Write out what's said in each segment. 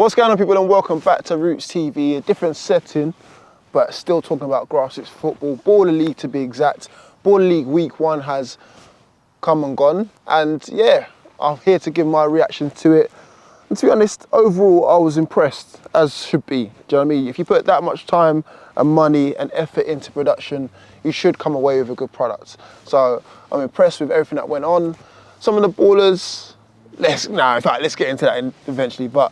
What's going on, people, and welcome back to Rootz TV, a different setting, but still talking about grassroots football. Baller League to be exact. Baller League Week 1 has come and gone, and yeah, I'm here to give my reaction to it. And to be honest, overall, I was impressed, as should be. Do you know what I mean? If you put that much time and money and effort into production, you should come away with a good product. So I'm impressed with everything that went on. Some of the ballers, let's get into that eventually, but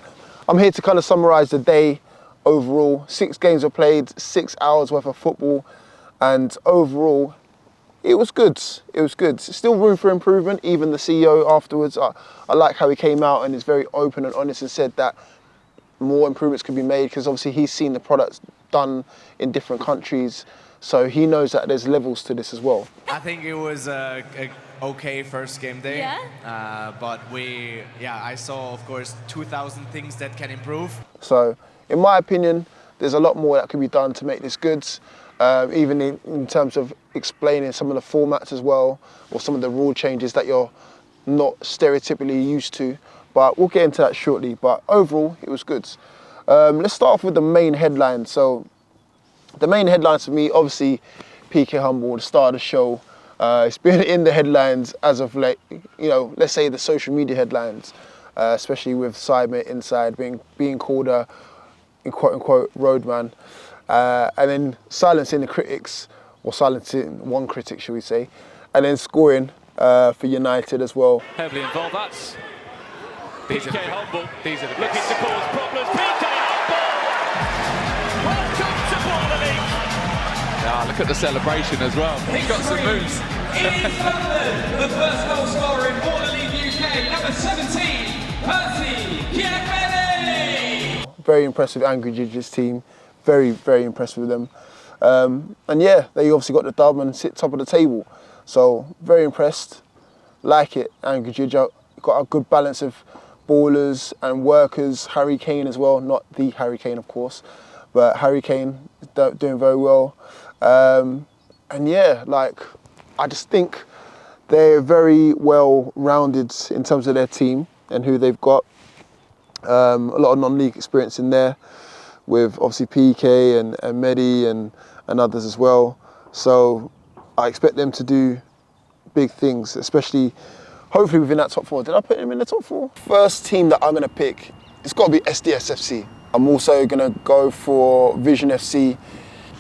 I'm here to kind of summarise the day overall. 6 games were played, 6 hours worth of football, and overall, it was good. It was good. Still room for improvement. Even the CEO afterwards, I like how he came out and is very open and honest and said that more improvements could be made, because obviously he's seen the products done in different countries, so he knows that there's levels to this as well. I think it was a okay first game day. Yeah. But I saw, of course, 2,000 things that can improve. So, in my opinion, there's a lot more that could be done to make this good. Even in terms of explaining some of the formats as well, or some of the rule changes that you're not stereotypically used to. But we'll get into that shortly. But overall, it was good. Let's start off with the main headline. So, the main headlines for me, obviously, PK Humble, the star of the show. It's been in the headlines as of late, you know, let's say the social media headlines, especially with Simon Inside being called a, in quote unquote, roadman, and then silencing the critics, or silencing one critic, should we say, and then scoring for Yanited as well. Heavily involved, that's PK Humble. These are the looking to cause problems. PK Humble! Welcome to Baller League! Ah, look at the celebration as well. He's got some moves. It is London, the first goal scorer in Baller League UK, number 17, Percy Kiekmeni. Very impressed with Angry Ginge'S team. Very, very impressed with them. And yeah, they obviously got the dub and sit top of the table. So very impressed. Like it, Angry Ginger. Got a good balance of ballers and workers. Harry Kane as well, not the Harry Kane, of course, but Harry Kane doing very well. And yeah, like, I just think they're very well rounded in terms of their team and who they've got. A lot of non-league experience in there, with obviously PK and Mehdi and others as well. So I expect them to do big things, especially hopefully within that top 4. Did I put him in the top 4? First team that I'm going to pick, it's got to be SDS FC. I'm also going to go for Vision FC.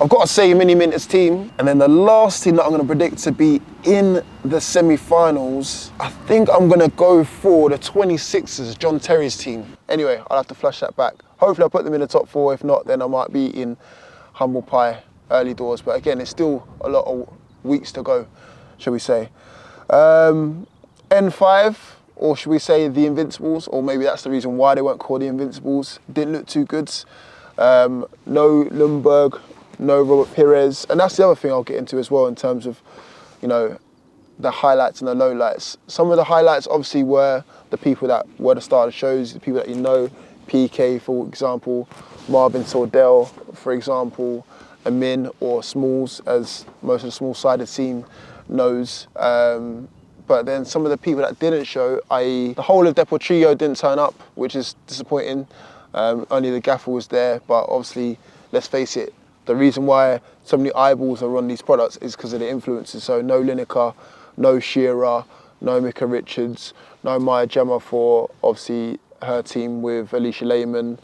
I've got to say Mini Minter's team. And then the last team that I'm going to predict to be in the semi-finals, I think I'm going to go for the 26ers, John Terry's team. Anyway, I'll have to flush that back. Hopefully I'll put them in the top 4. If not, then I might be in humble pie early doors. But again, it's still a lot of weeks to go, shall we say. N5, or should we say the Invincibles, or maybe that's the reason why they weren't called the Invincibles. Didn't look too good. No Lundberg, no Robert Perez. And that's the other thing I'll get into as well in terms of, you know, the highlights and the lowlights. Some of the highlights obviously were the people that were the star of the shows, the people that you know, PK, for example, Marvin Sordell, for example, Amin, or Smalls, as most of the small-sided team knows. But then some of the people that didn't show, i.e. the whole of Depot Trio didn't turn up, which is disappointing. Only the gaffer was there, but obviously, let's face it, the reason why so many eyeballs are on these products is because of the influences. So no Lineker, no Shearer, no Mika Richards, no Maya Gemma for obviously her team with Alicia Lehman.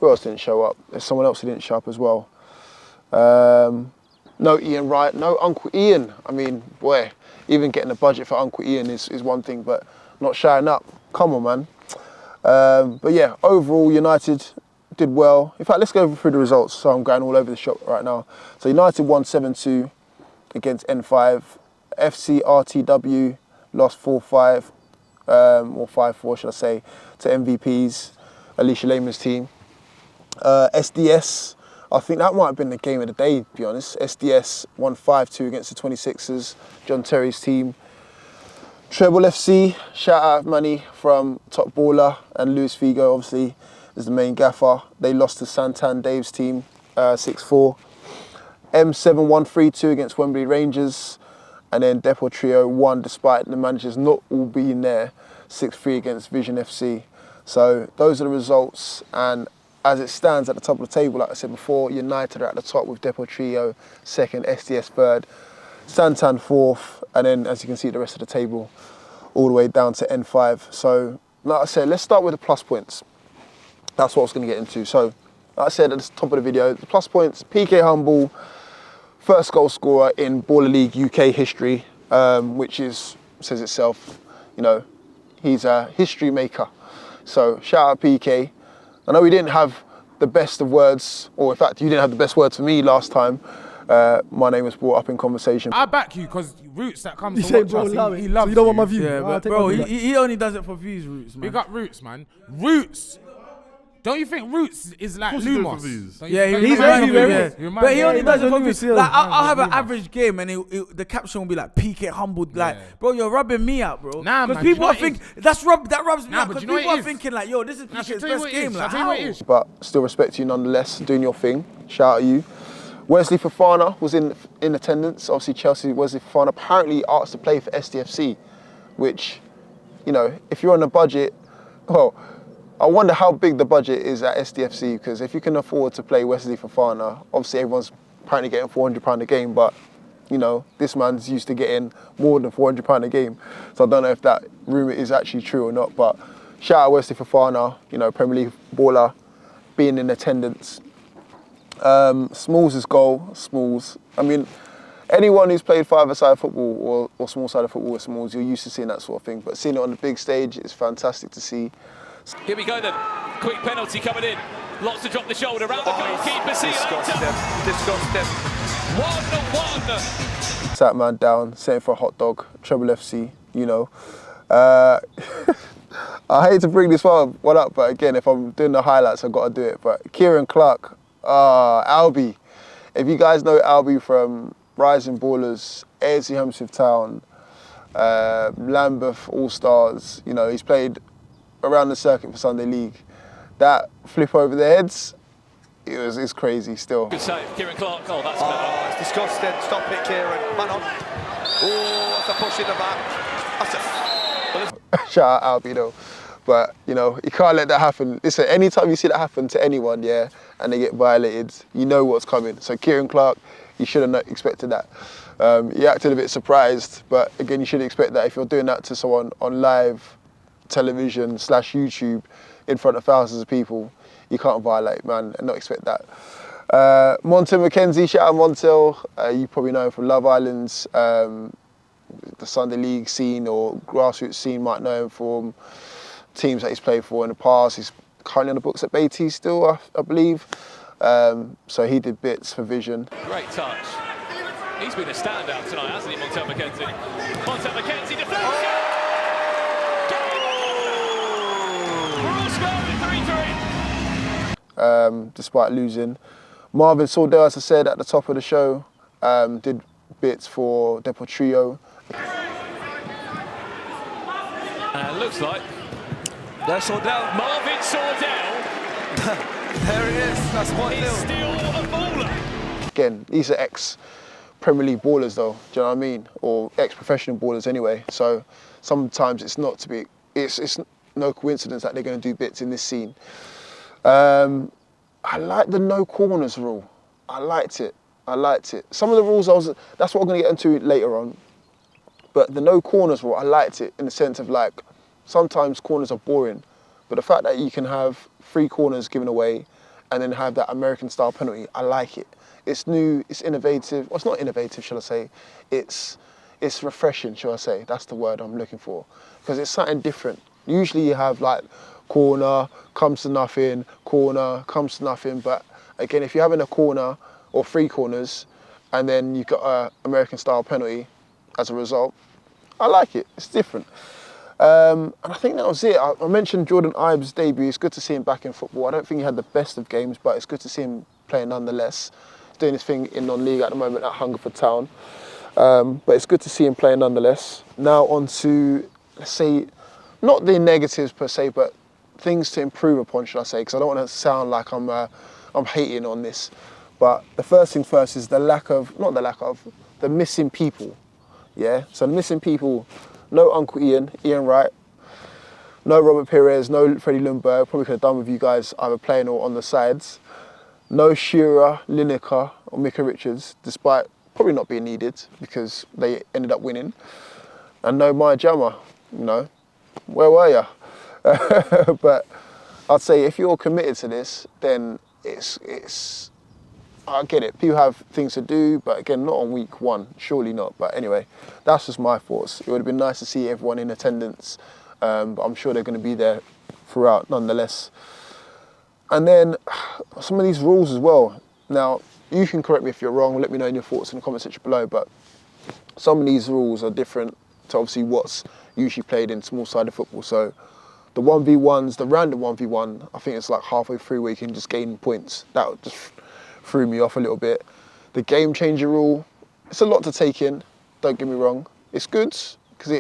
Who else didn't show up? There's someone else who didn't show up as well. No Ian Wright, no Uncle Ian. I mean, boy, even getting a budget for Uncle Ian is one thing, but not showing up. Come on, man. But yeah, overall, United did well. In fact, let's go through the results. So I'm going all over the shop right now. So United won 7-2 against N5. FC RTW lost 4-5, or 5-4, should I say, to MVP's, Alicia Lehman's team. SDS, I think that might have been the game of the day, to be honest. SDS won 5-2 against the 26ers, John Terry's team. Treble FC, shout out money from Top Baller and Luis Figo, obviously, is the main gaffer. They lost to Santan Dave's team, 6-4. M7 won 3-2 against Wembley Rangers. And then Depot Trio won, despite the managers not all being there, 6-3 against Vision FC. So those are the results, and as it stands at the top of the table, like I said before, Yanited are at the top with Depot Trio second, SDS third, Santan fourth, and then as you can see the rest of the table all the way down to N5. So like I said, let's start with the plus points. That's what I was going to get into. So like I said at the top of the video, the plus points, PK Humble, first goal scorer in Baller League UK history, which says itself, you know, he's a history maker. So shout out PK. I know we didn't have the best of words, or in fact, you didn't have the best words for me last time. My name was brought up in conversation. I back you because Rootz that comes to say, watch bro, us, love he it. loves So you don't want my view? Yeah, I'll but take bro, my view. he only does it for views, Rootz, man. Big Big up Rootz, man. Rootz. Don't you think Rootz is like Lumos? Yeah, he's everywhere. But he only does it for Lumos, me. yeah. Like, I'll have an average game and the caption will be like, PK humbled. Like, bro, you're rubbing me out, bro. Nah, because man, people do are you know thinking, that rubs me Nah, out. but Because do you know people what are it is? thinking like, yo, this is Nah, PK's tell you best what it game. is, Like, tell you what it is. But still respect you nonetheless, doing your thing. Shout out you. Wesley Fofana was in attendance. Obviously, Chelsea, Wesley Fofana apparently asked to play for SDFC, which, you know, if you're on a budget, well, I wonder how big the budget is at SDFC, because if you can afford to play Wesley Fofana, obviously everyone's apparently getting £400 a game, but, you know, this man's used to getting more than £400 a game. So I don't know if that rumour is actually true or not, but shout out Wesley Fofana, you know, Premier League baller, being in attendance. Smalls' goal, Smalls. I mean, anyone who's played five-a-side football or small-sided football with Smalls, you're used to seeing that sort of thing. But seeing it on the big stage is fantastic to see. Here we go then. Quick penalty coming in. Lots to drop the shoulder around the goalkeeper. See you later. Disgusting. 1-1. Sat man down, setting for a hot dog, Treble FC, you know. I hate to bring this one up, but again, if I'm doing the highlights, I've got to do it. But Kieran Clark, Albie. If you guys know Albie from Rising Ballers, AFC Hempstead Town, Lambeth All-Stars, you know, he's played around the circuit for Sunday League. That flip over their heads, it's crazy still. Good save, Kieran Clark. Oh, that's Oh, it's disgusting. Stop it, Kieran. Man on. Oh, that's a push in the back. That's a... Shout out Albie though. But, you know, you can't let that happen. Listen, anytime you see that happen to anyone, yeah, and they get violated, you know what's coming. So Kieran Clark, you should have not expected that. He acted a bit surprised, but again, you shouldn't expect that if you're doing that to someone on live television / YouTube in front of thousands of people. You can't violate, man, and not expect that. Montel McKenzie, shout out Montel. You probably know him from Love Island's, the Sunday League scene or grassroots scene, might know him from teams that he's played for in the past. He's currently on the books at Baiteze still, I believe. So he did bits for Vision. great touch. He's been a standout tonight, hasn't he, Montel McKenzie? Montel McKenzie deflection! We're all scoring 3-3. Despite losing. Marvin Sordell, as I said at the top of the show, did bits for Depot Trio. And looks like There's Sordell. Marvin Sordell There it is. That's 1-0. is still a baller. Again, these are ex-Premier League ballers though, do you know what I mean? Or ex-professional ballers anyway. So sometimes it's not to be, it's no coincidence that they're going to do bits in this scene. I like the no corners rule. I liked it. Some of the rules that's what I'm going to get into later on. But the no corners rule, I liked it in the sense of like, sometimes corners are boring. But the fact that you can have 3 corners given away and then have that American style penalty, I like it. It's new, it's innovative. Well, it's not innovative, shall I say. It's refreshing, shall I say. That's the word I'm looking for. Because it's something different. Usually you have like corner, comes to nothing, corner, comes to nothing. But again, if you're having a corner or 3 corners and then you've got an American style penalty as a result, I like it. It's different. And I think that was it. I mentioned Jordan Ives' debut. It's good to see him back in football. I don't think he had the best of games, but it's good to see him playing nonetheless. He's doing his thing in non-league at the moment at Hungerford Town. But it's good to see him playing nonetheless. Now on to, let's say, not the negatives per se, but things to improve upon, should I say, because I don't want to sound like I'm hating on this. But the first thing first is the missing people. Yeah, so the missing people, no Uncle Ian Wright, No Robert Perez, no Freddie Lundberg. Probably could have done with you guys either playing or on the sides. No Shearer, Lineker or Micah Richards, despite probably not being needed because they ended up winning. And no Maya Jama, you know, where were you? But I'd say if you're committed to this, then it's I get it. People have things to do, but again, not on week one, surely not. But anyway, that's just my thoughts. It would have been nice to see everyone in attendance, but I'm sure they're going to be there throughout nonetheless. And then some of these rules as well. Now, you can correct me if you're wrong, let me know in your thoughts in the comment section below, but some of these rules are different to obviously what's usually played in small-sided football. So the 1v1s, the random 1v1, I think it's like halfway through where you can just gain points. That just threw me off a little bit. The game changer rule, it's a lot to take in, don't get me wrong. It's good because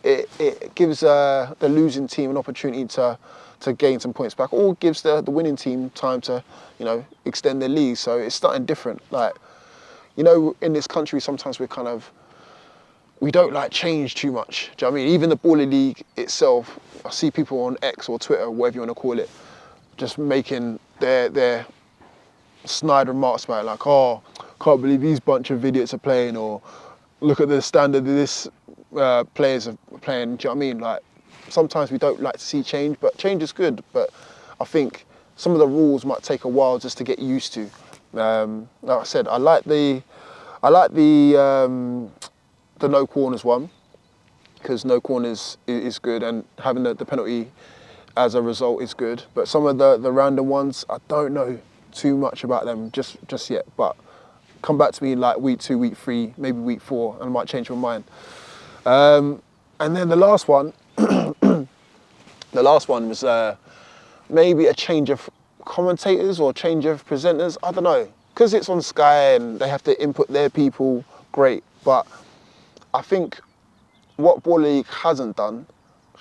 it gives the losing team an opportunity to gain some points back, or gives the winning team time to, you know, extend their lead. So it's starting different. Like, you know, in this country, sometimes we don't like change too much. Do you know what I mean? Even the Baller League itself, I see people on X or Twitter, whatever you want to call it, just making their snide remarks about it, like, oh, can't believe these bunch of idiots are playing, or look at the standard of this players are playing. Do you know what I mean? Like, sometimes we don't like to see change, but change is good. But I think some of the rules might take a while just to get used to. Like I said, I like the no corners one, because no corners is good, and having the penalty as a result is good. But some of the random ones, I don't know too much about them just yet. But come back to me in like week 2, week 3, maybe week 4, and I might change my mind. And then the last one. The last one was maybe a change of commentators or change of presenters. I don't know, because it's on Sky and they have to input their people, great. But I think what Baller League hasn't done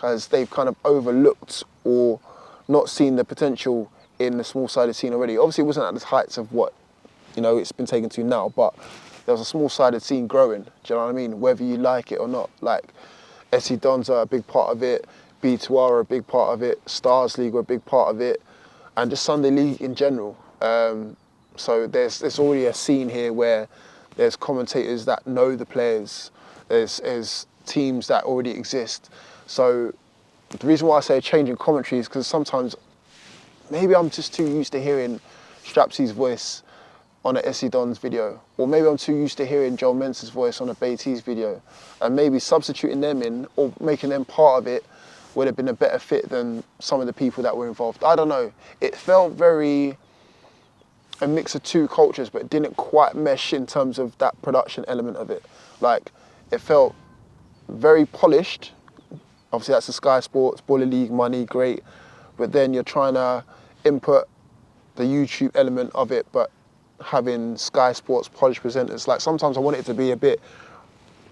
is they've kind of overlooked or not seen the potential in the small-sided scene already. Obviously, it wasn't at the heights of what, you know, it's been taken to now, but there was a small-sided scene growing. Do you know what I mean? Whether you like it or not, like SC Dons are a big part of it. B2R are a big part of it, Stars League are a big part of it, and just Sunday League in general. So there's already a scene here where there's commentators that know the players, there's teams that already exist. So the reason why I say a change in commentary is because sometimes maybe I'm just too used to hearing Strapsy's voice on a SC Dons video, or maybe I'm too used to hearing Joel Mensah's voice on a Baiteze video, and maybe substituting them in or making them part of it would have been a better fit than some of the people that were involved. I don't know. It felt very a mix of two cultures, but it didn't quite mesh in terms of that production element of it. Like, it felt very polished. Obviously, that's the Sky Sports, Baller League, money, great. But then you're trying to input the YouTube element of it, but having Sky Sports polished presenters. Like, sometimes I want it to be a bit,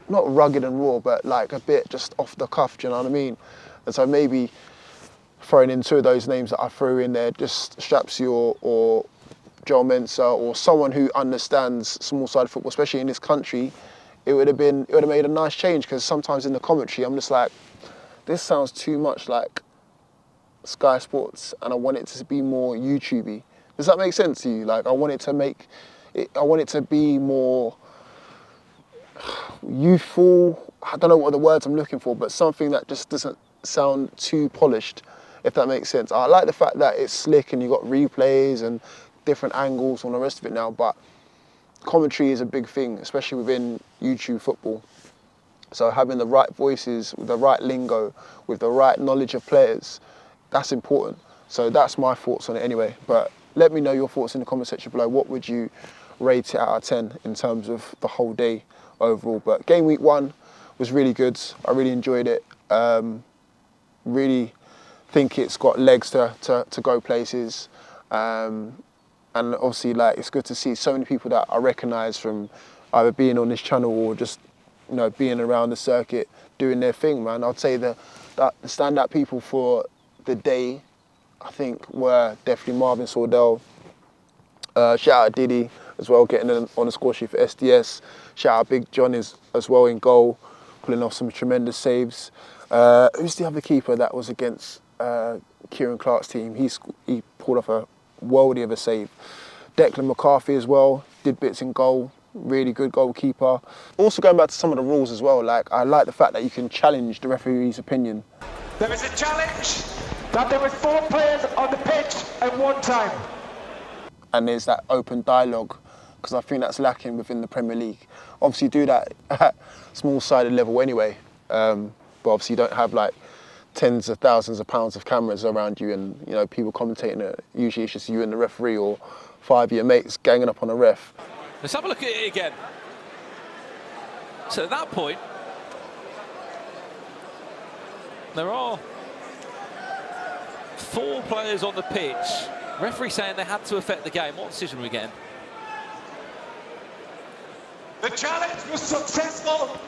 not rugged and raw, but like a bit just off the cuff, do you know what I mean? And so maybe throwing in two of those names that I threw in there, just Strapsy or Joel Mensah, or someone who understands small-sided football, especially in this country, it would have made a nice change, because sometimes in the commentary, I'm just like, this sounds too much like Sky Sports, and I want it to be more YouTubey. Does that make sense to you? Like, I want it to be more youthful. I don't know what the words I'm looking for, but something that just doesn't sound too polished, if that makes sense. I like the fact that it's slick and you got replays and different angles and all the rest of it now, but commentary is a big thing, especially within YouTube football. So having the right voices, with the right lingo, with the right knowledge of players, that's important. So that's my thoughts on it anyway. But let me know your thoughts in the comment section below. What would you rate it out of 10 in terms of the whole day overall? But game week 1 was really good. I really enjoyed it. Really think it's got legs to go places. And obviously, like, it's good to see so many people that I recognise from either being on this channel or just, you know, being around the circuit doing their thing, man. I'd say the standout people for the day, I think, were definitely Marvin Sordell. Shout out Diddy as well, getting on the score sheet for SDS. Shout out Big John as well in goal, pulling off some tremendous saves. Who's the other keeper that was against Kieran Clark's team? He pulled off a worldie of a save. Declan McCarthy as well, did bits in goal, really good goalkeeper. Also going back to some of the rules as well, like I like the fact that you can challenge the referee's opinion. There is a challenge that there was 4 players on the pitch at one time. And there's that open dialogue, because I think that's lacking within the Premier League. Obviously do that at small-sided level anyway, but obviously you don't have like tens of thousands of pounds of cameras around you and people commentating it. Usually it's just you and the referee or 5 of your mates ganging up on a ref. Let's have a look at it again. So at that point, there are 4 players on the pitch. Referee saying they had to affect the game. What decision are we getting? The challenge was successful.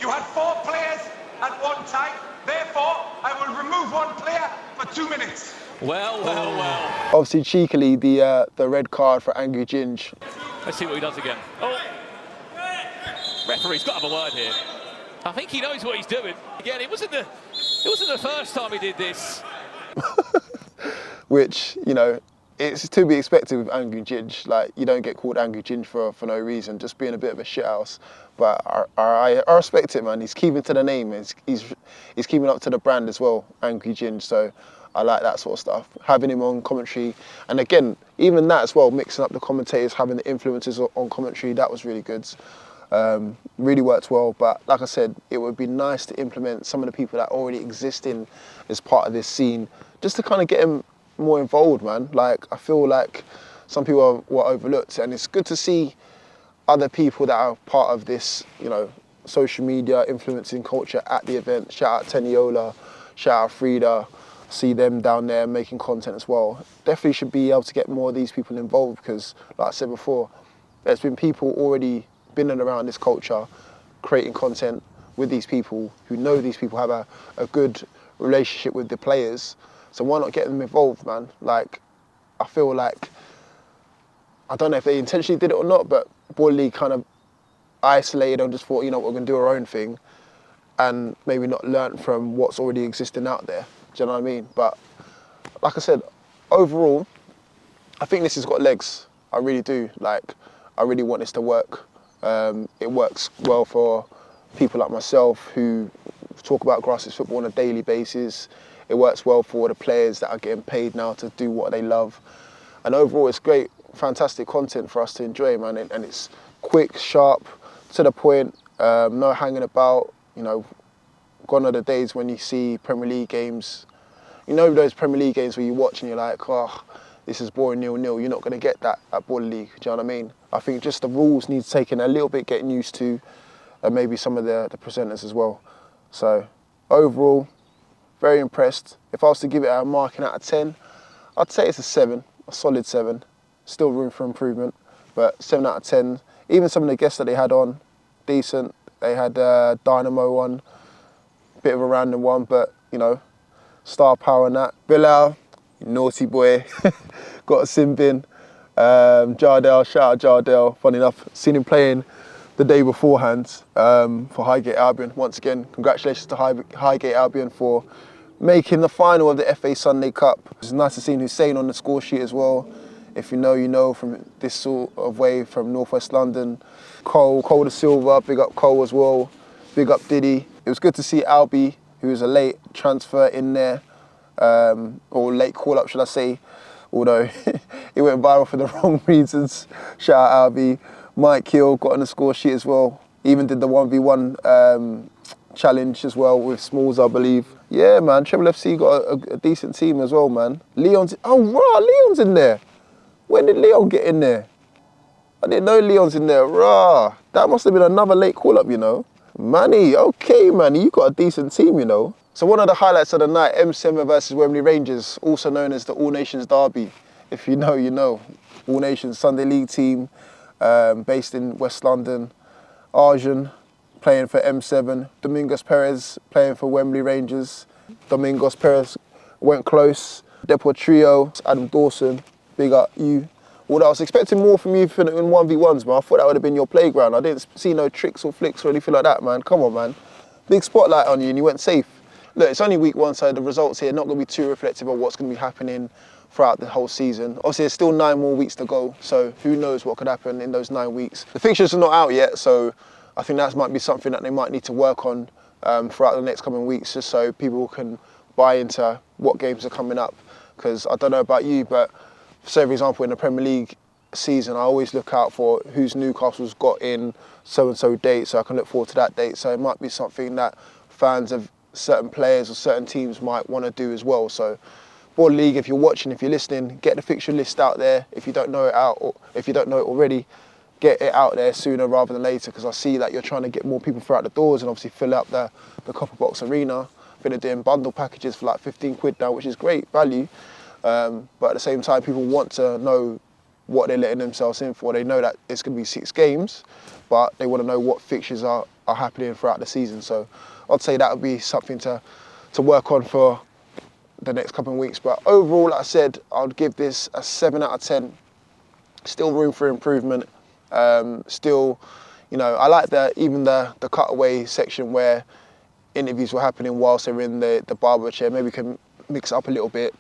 You had 4 players at one time. Therefore, I will remove 1 player for 2 minutes. Well. Obviously, cheekily, the red card for Angry Ginge. Let's see what he does again. Oh, referee's got to have a word here. I think he knows what he's doing. Again, it wasn't the first time he did this. Which, it's to be expected with Angry Ginge. Like, you don't get called Angry Ginge for no reason, just being a bit of a shithouse. But I respect it, man. He's keeping to the name. He's keeping up to the brand as well, Angry Ginge. So I like that sort of stuff. Having him on commentary, and again, even that as well, mixing up the commentators, having the influencers on commentary, that was really good. Really worked well. But like I said, it would be nice to implement some of the people that already exist as part of this scene, just to kind of get them more involved, man. Like, I feel like some people were overlooked, and it's good to see other people that are part of this, social media influencing culture at the event. Shout out Teniola, shout out Frida, see them down there making content as well. Definitely should be able to get more of these people involved, because like I said before, there's been people already been around this culture creating content with these people who know these people have a good relationship with the players. So why not get them involved, man? Like, I feel like, I don't know if they intentionally did it or not, but Baller League kind of isolated and just thought, we're going to do our own thing, and maybe not learn from what's already existing out there. Do you know what I mean? But like I said, overall, I think this has got legs. I really do. Like, I really want this to work. It works well for people like myself who talk about grassroots football on a daily basis. It works well for the players that are getting paid now to do what they love. And overall, it's great, fantastic content for us to enjoy, man. And it's quick, sharp, to the point, no hanging about. Gone are the days when you see Premier League games. Those Premier League games where you watch and you're like, oh, this is boring 0-0. You're not going to get that at Baller League. Do you know what I mean? I think just the rules need taking a little bit getting used to, and maybe some of the presenters as well. So overall, very impressed. If I was to give it a marking out of 10, I'd say it's a 7, a solid 7. Still room for improvement, but 7 out of 10. Even some of the guests that they had on, decent. They had Dynamo on, bit of a random one, but star power and that. Bilal, naughty boy, got a sin bin. Jardel, shout out Jardel. Funny enough, seen him playing the day beforehand for Highgate Albion. Once again, congratulations to Highgate Albion for making the final of the FA Sunday Cup. It's nice to see Hussein on the score sheet as well. If you know from this sort of way from Northwest London. Cole da Silva, big up Cole as well. Big up Diddy. It was good to see Albi, who was a late transfer in there, or late call-up, should I say, although it went viral for the wrong reasons. Shout out Albi. Mike Hill got on the score sheet as well. Even did the 1v1 challenge as well with Smalls, I believe. Yeah, man, Treble FC got a decent team as well, man. Leon's in there. When did Leon get in there? I didn't know Leon's in there. Rah, that must have been another late call-up, Manny, okay, Manny, you got a decent team, So one of the highlights of the night, M7 versus Wembley Rangers, also known as the All Nations Derby. If you know, you know. All Nations Sunday League team, based in West London. Arjun playing for M7. Domingos Perez playing for Wembley Rangers. Domingos Perez went close. Depot Trio, Adam Dawson, big up you. Although I was expecting more from you in 1v1s, man. I thought that would have been your playground. I didn't see no tricks or flicks or anything like that, man. Come on, man. Big spotlight on you and you went safe. look, it's only week 1, so the results here are not going to be too reflective of what's going to be happening throughout the whole season. Obviously, there's still 9 more weeks to go, so who knows what could happen in those 9 weeks. The fixtures are not out yet, so I think that might be something that they might need to work on throughout the next coming weeks, just so people can buy into what games are coming up. Because I don't know about you, but say, for example, in the Premier League season, I always look out for who's Newcastle's got in so-and-so date, so I can look forward to that date. So it might be something that fans of certain players or certain teams might want to do as well. So Baller League, if you're watching, if you're listening, get the fixture list out there. If you don't know it out, or if you don't know it already, get it out there sooner rather than later, because I see that you're trying to get more people throughout the doors and obviously fill up the Copper Box Arena. I think they're doing bundle packages for like 15 quid now, which is great value. But at the same time, people want to know what they're letting themselves in for. They know that it's going to be 6 games, but they want to know what fixtures are happening throughout the season. So I'd say that would be something to work on for the next couple of weeks. But overall, like I said, I'd give this a 7 out of 10. Still room for improvement. Still, you know, I like even the cutaway section where interviews were happening whilst they were in the barber chair. Maybe we can mix it up a little bit,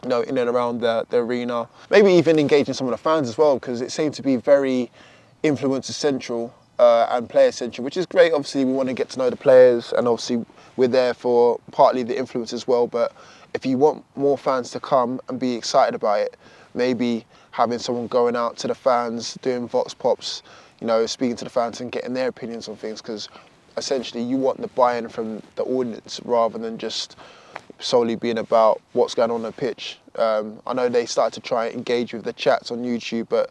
you know, in and around the arena. Maybe even engaging some of the fans as well, because it seemed to be very influencer central and player central, which is great. Obviously, we want to get to know the players, and obviously we're there for partly the influence as well. But if you want more fans to come and be excited about it, maybe having someone going out to the fans, doing vox pops, you know, speaking to the fans and getting their opinions on things, because essentially you want the buy-in from the audience rather than just solely being about what's going on the pitch. I know they started to try and engage with the chats on YouTube, but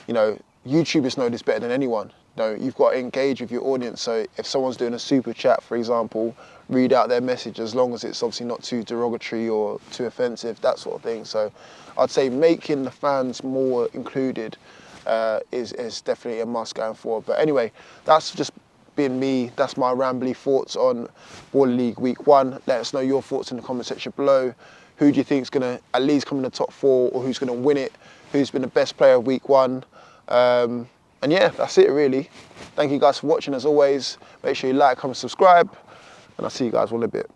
you know, YouTubers know this better than anyone. You know, you've got to engage with your audience. So if someone's doing a super chat, for example, read out their message, as long as it's obviously not too derogatory or too offensive, that sort of thing. So I'd say making the fans more included is definitely a must going forward. But anyway, that's just been me. That's my rambly thoughts on Baller League Week 1. Let us know your thoughts in the comment section below. Who do you think is going to at least come in the top 4, or who's going to win it? Who's been the best player of Week 1? And yeah, that's it really. Thank you guys for watching as always. Make sure you like, comment, subscribe, and I'll see you guys all in a bit.